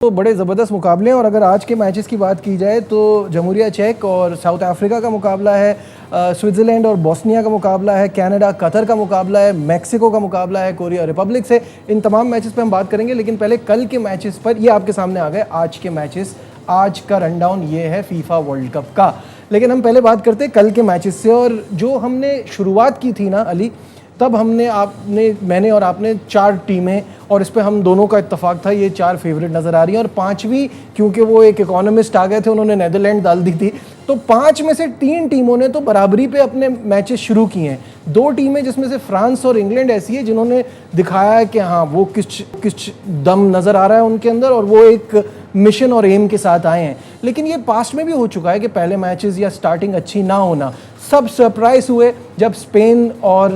तो बड़े ज़बरदस्त मुकाबले हैं। और अगर आज के मैचेस की बात की जाए तो जमहूरिया चेक और साउथ अफ्रीका का मुकाबला है, स्विट्ज़रलैंड और बोस्निया का मुकाबला है, कनाडा कतर का मुकाबला है, मैक्सिको का मुकाबला है कोरिया रिपब्लिक से। इन तमाम मैचेस पे हम बात करेंगे, लेकिन पहले कल के मैचेस पर ये आपके सामने आ गए आज के मैचेस। आज का रनडाउन ये है फीफा वर्ल्ड कप का, लेकिन हम पहले बात करते हैं कल के मैचेस से। और जो हमने शुरुआत की थी ना अली, तब मैंने और आपने 4 टीमें, और इस पे हम दोनों का इत्तेफाक था, ये 4 फेवरेट नज़र आ रही हैं। और 5वीं, क्योंकि वो एक इकोनॉमिस्ट आ गए थे, उन्होंने नीदरलैंड डाल दी थी, तो 5 में से 3 टीमों ने तो बराबरी पे अपने मैचेस शुरू किए हैं। 2 टीमें जिसमें से फ्रांस और इंग्लैंड ऐसी है जिन्होंने दिखाया है कि हाँ वो किस दम नज़र आ रहा है उनके अंदर, और वो एक मिशन और एम के साथ आए हैं। लेकिन ये पास्ट में भी हो चुका है कि पहले मैचेस या स्टार्टिंग अच्छी ना होना, सब सरप्राइज हुए जब स्पेन और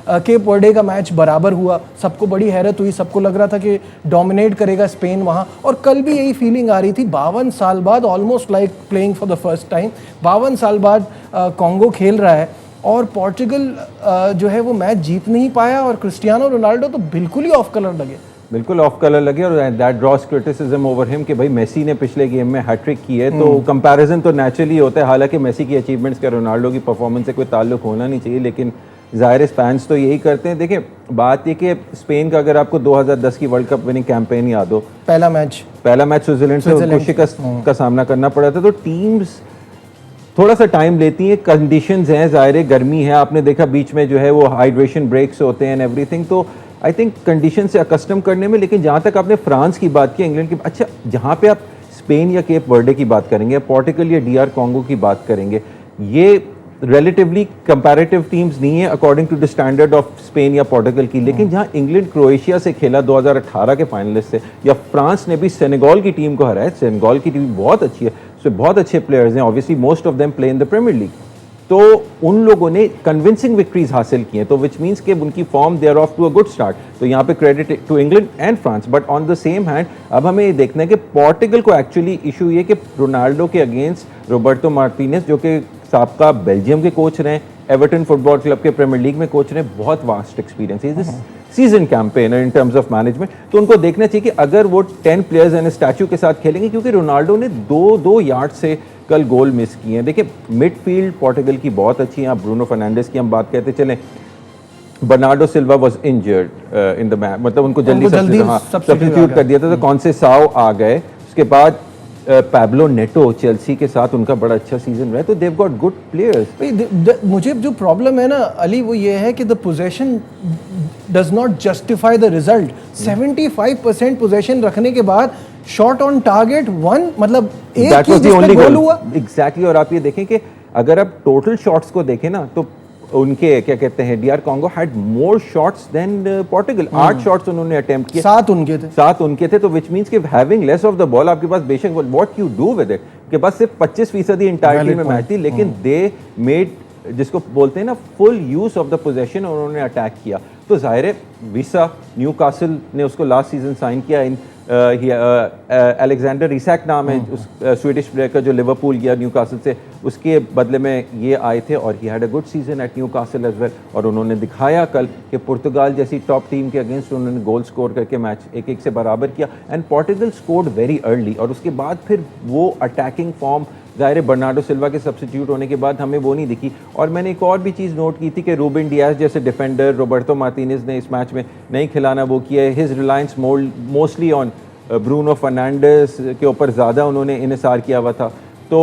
केप वर्डे का मैच बराबर हुआ। सबको बड़ी हैरत हुई, सबको लग रहा था कि डोमिनेट करेगा स्पेन वहाँ, और कल भी यही फीलिंग आ रही थी। 52 साल बाद, almost like playing for the first time, 52 साल बाद कॉन्गो खेल रहा है और पोर्चुगल जो है वो मैच जीत नहीं पाया, और क्रिस्टियानो रोनाल्डो तो बिल्कुल ही ऑफ कलर लगे। बिल्कुल ऑफ कलर लगे, और दैट ड्रॉस क्रिटिसिज्म ओवर हिम कि भाई मेसी ने पिछले गेम में हैट्रिक की है, तो कंपैरिजन तो नेचुरली होता है। हालांकि मेसी की अचीवमेंट्स का रोनाल्डो की परफॉर्मेंस से कोई ताल्लुक होना नहीं चाहिए, लेकिन ज़ाहिर फैंस तो यही करते हैं। देखिए बात ये कि स्पेन का, अगर आपको 2010 की वर्ल्ड कप विनिंग कैंपेन याद हो, पहला मैच स्विट्जरलैंड से उनको शिकस्त का सामना करना पड़ा था। तो टीम्स थोड़ा सा टाइम लेती हैं, कंडीशंस हैं, ज़ाहिर गर्मी है, आपने देखा बीच में जो है वो हाइड्रेशन ब्रेक्स होते हैं एंड एवरीथिंग, तो आई थिंक कंडीशन से अकस्टम करने में। लेकिन जहाँ तक आपने फ्रांस की बात की, इंग्लैंड की, अच्छा जहाँ पे आप स्पेन या केप वर्डे की बात करेंगे, पोर्टुगल या DR कॉन्गो की बात करेंगे, ये रिलेटिवली कंपैरेटिव टीम्स नहीं है according to the standard of Spain या पोर्टुगल की। लेकिन जहाँ इंग्लैंड क्रोएशिया से खेला 2018 के फाइनलिस्ट से, या फ्रांस ने भी सेनेगल की टीम को हराया, सेनेगल की टीम बहुत अच्छी है, उसमें बहुत अच्छे प्लेयर्स हैं, obviously most of them play in the Premier League, तो उन लोगों ने कन्विंसिंग विक्ट्रीज हासिल की हैं, तो विच मीन्स कि उनकी form they are off to a good start. तो यहाँ पे credit to England and France. But on the same hand अब हमें ये देखना है कि पोर्टुगल को एक्चुअली इशू ये कि रोनाल्डो के अगेंस्ट रोबर्टो मार्टिनेज, जो कि साबका बेल्जियम के कोच रहे, एवर्टन फुटबॉल क्लब के प्रीमियर लीग में कोच रहे, बहुत वास्ट एक्सपीरियंस है, season campaigner in terms of management. तो उनको देखना चाहिए कि अगर वो 10 प्लेयर्स एंड स्टैचू के साथ खेलेंगे, क्योंकि रोनाल्डो ने 2 यार्ड से कल गोल मिस किए हैं। देखिए मिडफील्ड पोर्टुगल की बहुत अच्छी है, ब्रूनो फर्नांडिस की हम बात करते चलें, Bernardo Silva was injured in the match, मतलब उनको जल्दी सब्स्टिट्यूट कर दिया था, तो कौन से साव आ गए। उसके बाद पैब्लो नेटो चेल्सी के साथ उनका बड़ा अच्छा सीजन रहा है, तो देव गॉट गुड प्लेयर्स। मुझे जो प्रॉब्लम है ना अली, वो ये है कि the possession does not justify the result. 75% possession रखने के बाद शॉट ऑन टारगेट 1, मतलब एक ही जिसमें गोल हुआ। एग्जैक्टली। और आप ये देखें कि अगर आप टोटल शॉट्स को देखें ना, तो उनके क्या कहते हैं, DR Congo had more shots than Portugal. 8 shots उन्होंने अटेम्प्ट किए, 7 उनके थे, तो विच मींस कि having less of the ball, आपके पास बेशक what you do with it, के पास सिर्फ 25% इंटायरली में मैच थी, लेकिन दे मेड, जिसको बोलते हैं ना, full use of the possession, उन्होंने अटैक किया। तो जाहिर है विसा न्यूकासल ने उसको लास्ट सीजन साइन किया, इन अलेक्जेंडर इसाक नाम है उस स्वीडिश प्लेयर का, जो लिवरपूल गया न्यूकासल से, उसके बदले में ये आए थे, और he had a good season at Newcastle as well. और उन्होंने दिखाया कल कि पुर्तगाल जैसी टॉप टीम के अगेंस्ट उन्होंने गोल स्कोर करके मैच 1-1 से बराबर किया, and Portugal scored very early, और उसके बाद फिर वो अटैकिंग फॉर्म, ज़ाहिर बर्नार्डो सिल्वा के सब्स्टिट्यूट होने के बाद हमें वो नहीं दिखी। और मैंने एक और भी चीज़ नोट की थी कि रूबेन डियाज जैसे डिफेंडर रोबर्टो मार्टिनेज ने इस मैच में नहीं खिलाना वो किया है। His reliance mostly on Bruno Fernandes के ऊपर ज़्यादा उन्होंने इन्हिसार किया हुआ था। तो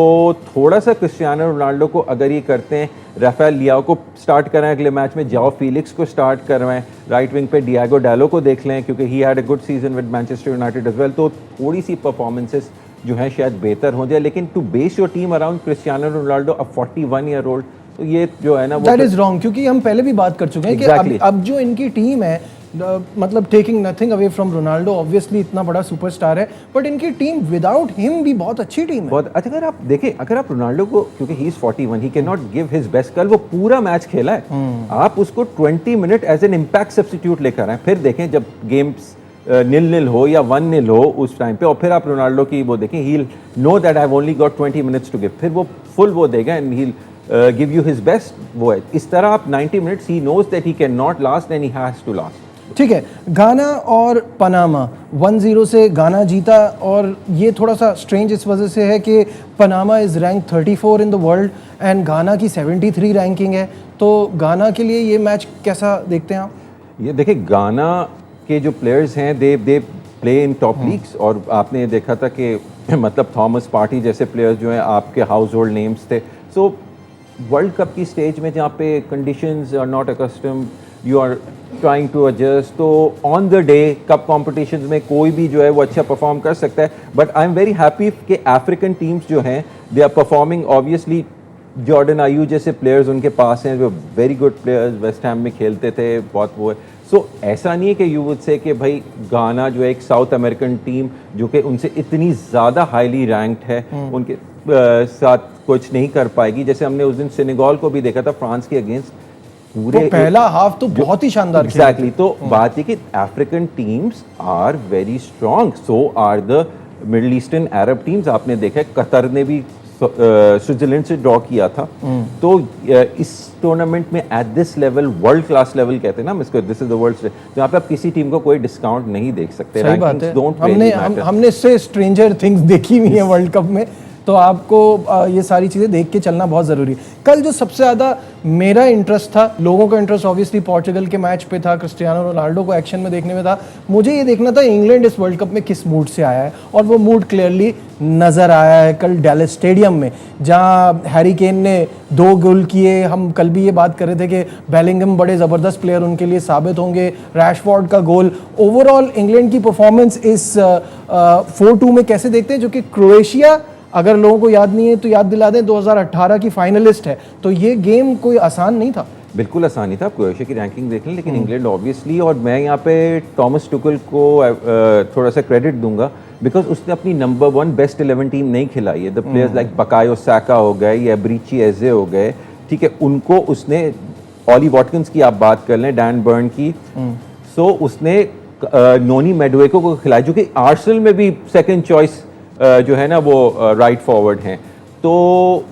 थोड़ा सा क्रिस्टियानो रोनाल्डो को अगर ये करते हैं, राफेल लियाओ को स्टार्ट कराएं अगले मैच में, जाओ फीलिक्स को स्टार्ट करवाएं, राइट विंग पे डियागो डालो को देख लें, क्योंकि he had a good season with Manchester United as well, तो थोड़ी सी परफॉर्मेंसेस जो है शायद बेहतर हो जाए। लेकिन to base your team around Cristiano Ronaldo, a 41 year old, तो ये जो है ना, दैट इज रॉन्ग, क्योंकि हम पहले भी बात कर चुके हैं कि अब जो इनकी टीम है, मतलब taking nothing away from Ronaldo, obviously इतना बड़ा सुपरस्टार है, बट इनकी टीम विदाउट हिम भी बहुत अच्छी टीम है। बहुत अच्छा। अगर आप देखें, अगर आप रोनाल्डो को, क्योंकि he is 41, he can not give his best, कल वो पूरा मैच खेला है, आप उसको 20 minute as an impact substitute लेकर आए, फिर देखें जब गेम्स 0-0 हो या 1-0 हो उस टाइम पे, और फिर आप रोनाल्डो की वो देखें, he know that I have only got 20 minutes to give, फिर वो फुल वो देगा and he give you his best. वो है इस तरह आप 90 minutes, he knows that he can not last and he has to last. ठीक है, गाना और पनामा 1-0 से गाना जीता, और ये थोड़ा सा स्ट्रेंज इस वजह से है कि Panama is rank 34 in the world and गाना की 73 रैंकिंग है। तो गाना के लिए ये मैच कैसा देखते हैं आप? ये देखिए, गाना के जो प्लेयर्स हैं they play in top leagues, और आपने देखा था कि मतलब थॉमस पार्टी जैसे प्लेयर्स जो हैं आपके हाउस होल्ड नेम्स थे। सो वर्ल्ड कप की स्टेज में जहाँ पे conditions are not accustom, you are trying to adjust, तो on the day cup competitions में कोई भी जो है वो अच्छा परफॉर्म कर सकता है। But I am very happy कि अफ्रीकन टीम्स जो हैं they are performing. Obviously Jordan Ayew जैसे प्लेयर्स उनके पास हैं, जो very good players, West Ham में खेलते थे, बहुत वो है। सो ऐसा नहीं है कि यू वुड से कि भाई गाना जो है एक साउथ अमेरिकन टीम जो कि उनसे इतनी ज़्यादा हाईली रैंक्ड है, उनके साथ कुछ नहीं कर पाएगी। जैसे हमने उस दिन सेनेगल को भी देखा था फ्रांस के अगेंस्ट, पूरे तो पहला हाफ तो बहुत ही शानदार खेला। एग्जैक्टली। तो बात ये कि African teams are very strong, so are the Middle Eastern Arab teams. आपने देखा है कतर ने भी स्विट्जरलैंड से ड्रॉ किया था। तो इस टूर्नामेंट में at this level, world class level कहते हैं ना इसको, दिस इज द वर्ल्ड, जहाँ पे आप किसी टीम को कोई डिस्काउंट नहीं देख सकते। सही बात है। हमने इससे स्ट्रेंजर थिंग्स देखी हुई है वर्ल्ड कप में, तो आपको ये सारी चीज़ें देख के चलना बहुत ज़रूरी है। कल जो सबसे ज़्यादा मेरा इंटरेस्ट था, लोगों का इंटरेस्ट ऑब्वियसली पोर्चुगल के मैच पे था, क्रिस्टियानो रोनाल्डो को एक्शन में देखने में था। मुझे ये देखना था इंग्लैंड इस वर्ल्ड कप में किस मूड से आया है, और वो मूड क्लियरली नज़र आया है कल डैलस स्टेडियम में, जहाँ हैरी केन ने 2 गोल किए। हम कल भी ये बात कर रहे थे कि बेलिंगम बड़े ज़बरदस्त प्लेयर उनके लिए साबित होंगे, रैशफोर्ड का गोल। ओवरऑल इंग्लैंड की परफॉर्मेंस इस 4-2 में कैसे देखते हैं, जो कि क्रोएशिया, अगर लोगों को याद नहीं है तो याद दिला दें, 2018 की फाइनलिस्ट है। तो ये गेम कोई आसान नहीं था। बिल्कुल आसान नहीं था। क्रोएशिया की रैंकिंग देख लें, लेकिन इंग्लैंड ऑब्वियसली, और मैं यहाँ पे टॉमस टुकल को थोड़ा सा क्रेडिट दूंगा, बिकॉज उसने अपनी नंबर 1 बेस्ट 11 टीम नहीं खिलाई है। द प्लेयर्स लाइक बकायो साका हो गए या ब्रीची एजे हो गए, ठीक है, उनको उसने, ऑली वॉटकिंस की आप बात कर लें, डैन बर्न की, सो उसने नोनी मेडवेको को खिलाया, जो कि आर्सेनल में भी सेकेंड चॉइस जो है ना वो राइट फॉरवर्ड हैं। तो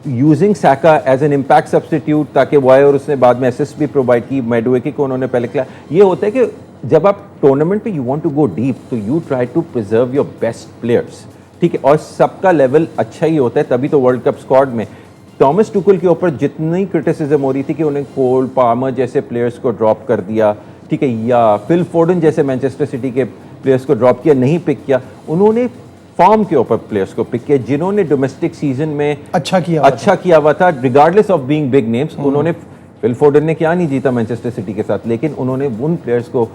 using Saka as an impact substitute, ताकि वो आए, और उसने बाद में असिस्ट भी प्रोवाइड की, मेडवेकी को उन्होंने पहले खिलाया। ये होता है कि जब आप टूर्नामेंट पे you want to go deep, तो you try to preserve your best players, ठीक है, और सबका लेवल अच्छा ही होता है, तभी तो वर्ल्ड कप स्क्वाड में टॉमस टुकल के ऊपर जितनी क्रिटिसिज्म हो रही थी कि उन्हें कोल पामर जैसे प्लेयर्स को ड्रॉप कर दिया, ठीक है, या फिल फोर्डन जैसे मैनचेस्टर सिटी के प्लेयर्स को ड्रॉप किया, नहीं पिक किया, उन्होंने फॉर्म के ऊपर प्लेयर्स को पिक किया जिन्होंने डोमेस्टिक सीजन में अच्छा किया हुआ था, regardless of being big names. उन्होंने, फिल फोर्डन ने क्या नहीं जीता मैनचेस्टर सिटी के साथ, लेकिन उन्होंने उन प्लेयर्स को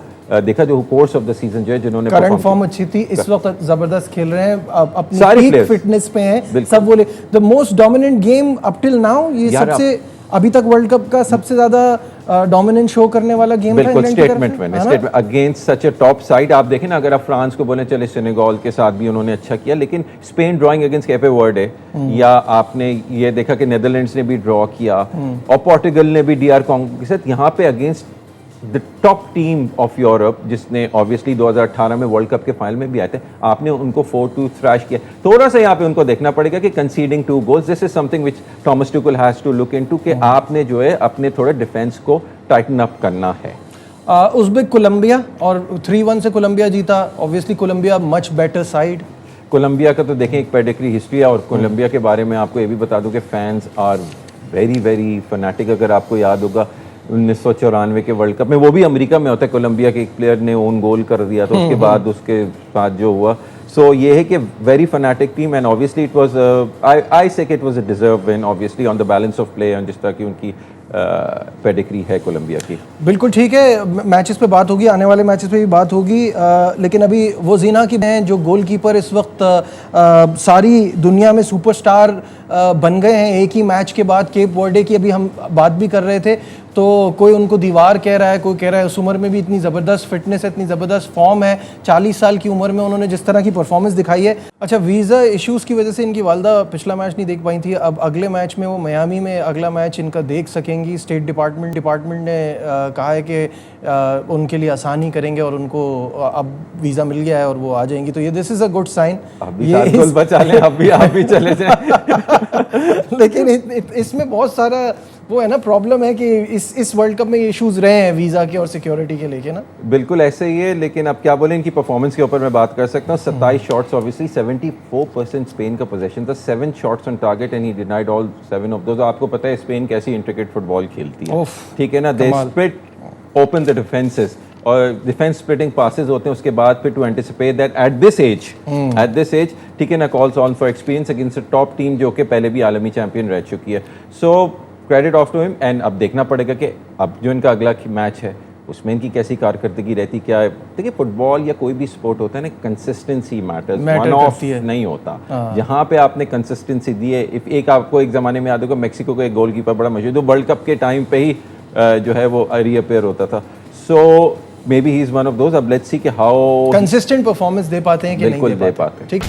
देखा जो कोर्स ऑफ द सीजन जो है, जिन्होंने करंट फॉर्म अच्छी थी, इस वक्त जबरदस्त खेल रहे हैं, अपनी पीक फिटनेस पे हैं सब। बोले the most dominant game up till now, ये सबसे अभी तक वर्ल्ड कप का सबसे ज्यादा डोमिनेंट शो करने वाला गेम था इंग्लैंड की तरफ से अगेंस्ट सच अ टॉप साइड। आप देखें ना, अगर आप फ्रांस को बोले चले, सेनेगल के साथ भी उन्होंने अच्छा किया, लेकिन स्पेन ड्रॉइंग अगेंस्ट कैपे वर्डे, या आपने ये देखा कि नेदरलैंड्स ने भी ड्रॉ किया, और पोर्टुगल ने भी डीआर कॉन्गो के साथ, यहाँ पे against the top team of Europe, जिसने ऑब्वियसली 2018 में वर्ल्ड कप के फाइनल में भी आए थे, आपने उनको 4-2 थ्रैश किया। थोड़ा सा यहाँ पे उनको देखना पड़ेगा कि conceding 2 goals, this is something which Thomas Tuchel has to look into, कि आपने जो है अपने थोड़े डिफेंस को टाइटन अप करना है। उज़्बेक कोलंबिया, और 3-1 से कोलंबिया जीता। Obviously Colombia much better side. Colombia का तो देखें एक पेडिग्री हिस्ट्री है, और कोलंबिया के बारे में आपको ये भी बता दूं कि fans are very very fanatic. अगर आपको याद होगा 1994 के वर्ल्ड कप में, वो भी अमेरिका में होता है, कोलंबिया के एक प्लेयर ने ओन गोल कर दिया, तो उसके बाद उसके साथ जो हुआ, सो ये है कि very fanatic team, and obviously it was, I say it was a deserve win, obviously on the balance of play, जिस तरह की उनकी पेडिग्री है कोलंबिया की। बिल्कुल ठीक है, मैचेस पे बात होगी, आने वाले मैचेस पे भी बात होगी, लेकिन अभी वो जीना की हैं जो गोलकीपर इस वक्त सारी दुनिया में सुपरस्टार बन गए हैं एक ही मैच के बाद। केप वर्डे की अभी हम बात भी कर रहे थे, तो कोई उनको दीवार कह रहा है, कोई कह रहा है उस उम्र में भी इतनी ज़बरदस्त फिटनेस है, इतनी ज़बरदस्त फॉर्म है, 40 साल की उम्र में उन्होंने जिस तरह की परफॉर्मेंस दिखाई है। अच्छा, वीज़ा इश्यूज़ की वजह से इनकी वालदा पिछला मैच नहीं देख पाई थी, अब अगले मैच में वो मियामी में अगला मैच इनका देख सकेंगी। स्टेट डिपार्टमेंट ने कहा है कि उनके लिए आसानी करेंगे, और उनको अब वीज़ा मिल गया है और वो आ जाएंगी, तो ये this is a good sign. बचा लें, आप भी चले जाएं। लेकिन इसमें बहुत सारा वो है ना, प्रॉब्लम है कि इस वर्ल्ड कप में इश्यूज रहे हैं वीज़ा के और सिक्योरिटी के लेके ना। बिल्कुल ऐसे ही है, लेकिन अब क्या बोले, इनकी परफॉर्मेंस के ऊपर मैं बात कर सकता हूँ। 27 शॉट्स, ऑब्वियसली 74% स्पेन का पोजीशन था, 7 shots on target and he denied all 7 of those. आपको पता है स्पेन कैसी इंट्रिकेट फुटबॉल खेलती है, ठीक है ना। They split open the defences, और डिफेंस स्प्लिटिंग पासेस होते हैं उसके बाद फिर to anticipate that at this age, ठीक है ना, calls on for experience against a top team जो कि पहले भी आलमी चैंपियन रह चुकी है। So credit off to him. And अब देखना पड़ेगा कि अब जो इनका अगला मैच है उसमें इनकी कैसी कारकर्दगी रहती, क्या है। देखिए फुटबॉल या कोई भी स्पोर्ट होता है ना, कंसिस्टेंसी मैटर्स, वन ऑफ नहीं होता। जहाँ पे आपने कंसिस्टेंसी दी है, एक आपको एक ज़माने में याद होगा मैक्सिको का एक गोलकीपर बड़ा मशहूर, जो वर्ल्ड कप के टाइम पे ही जो है वो रीअपेयर होता था। So maybe he is one of those. अब लेट्स सी कि हाउ कंसिस्टेंट परफॉर्मेंस दे पाते हैं कि नहीं दे पाते हैं। ठीक।